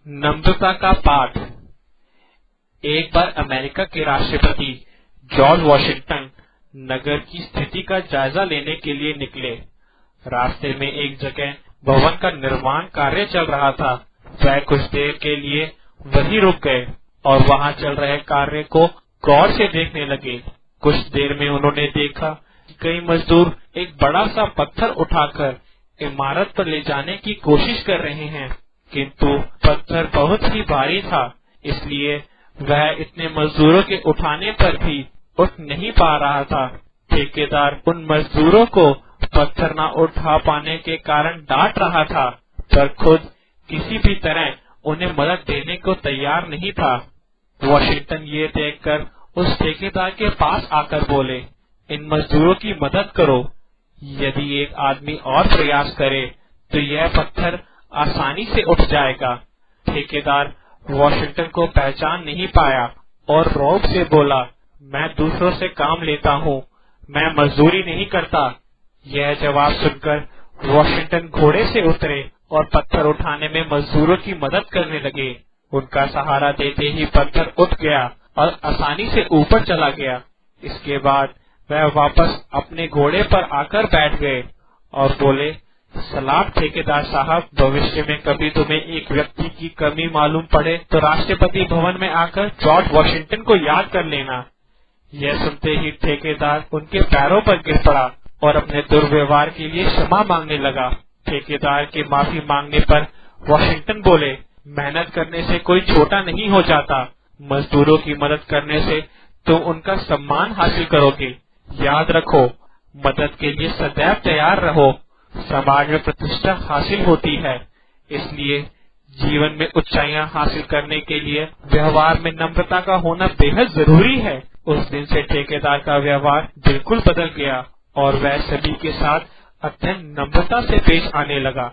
नम्रता का पाठ। एक बार अमेरिका के राष्ट्रपति जॉर्ज वॉशिंगटन नगर की स्थिति का जायजा लेने के लिए निकले। रास्ते में एक जगह भवन का निर्माण कार्य चल रहा था। वह कुछ देर के लिए वहीं रुक गए और वहां चल रहे कार्य को गौर से देखने लगे। कुछ देर में उन्होंने देखा कि कई मजदूर एक बड़ा सा पत्थर उठाकर इमारत पर ले जाने की कोशिश कर रहे हैं, किंतु पत्थर बहुत ही भारी था, इसलिए वह इतने मजदूरों के उठाने पर भी उठ नहीं पा रहा था। ठेकेदार उन मजदूरों को पत्थर न उठा पाने के कारण डांट रहा था, पर खुद किसी भी तरह उन्हें मदद देने को तैयार नहीं था। वॉशिंगटन ये देखकर उस ठेकेदार के पास आकर बोले, इन मजदूरों की मदद करो। यदि एक आदमी और प्रयास करे तो यह पत्थर आसानी से उठ जाएगा। ठेकेदार वॉशिंगटन को पहचान नहीं पाया और रौब से बोला, मैं दूसरों से काम लेता हूँ, मैं मजदूरी नहीं करता। यह जवाब सुनकर वॉशिंगटन घोड़े से उतरे और पत्थर उठाने में मजदूरों की मदद करने लगे। उनका सहारा देते ही पत्थर उठ गया और आसानी से ऊपर चला गया। इसके बाद वह वापस अपने घोड़े पर आकर बैठ गए और बोले, सलाम ठेकेदार साहब, भविष्य में कभी तुम्हें एक व्यक्ति की कमी मालूम पड़े तो राष्ट्रपति भवन में आकर जॉर्ज वॉशिंगटन को याद कर लेना। यह सुनते ही ठेकेदार उनके पैरों पर गिर पड़ा और अपने दुर्व्यवहार के लिए क्षमा मांगने लगा। ठेकेदार के माफी मांगने पर वॉशिंगटन बोले, मेहनत करने से कोई छोटा नहीं हो जाता, मजदूरों की मदद करने से तुम उनका सम्मान हासिल करोगे। याद रखो, मदद के लिए सदैव तैयार रहो, समाज में प्रतिष्ठा हासिल होती है। इसलिए जीवन में ऊंचाइयां हासिल करने के लिए व्यवहार में नम्रता का होना बेहद जरूरी है। उस दिन से ठेकेदार का व्यवहार बिल्कुल बदल गया और वह सभी के साथ अत्यंत नम्रता से पेश आने लगा।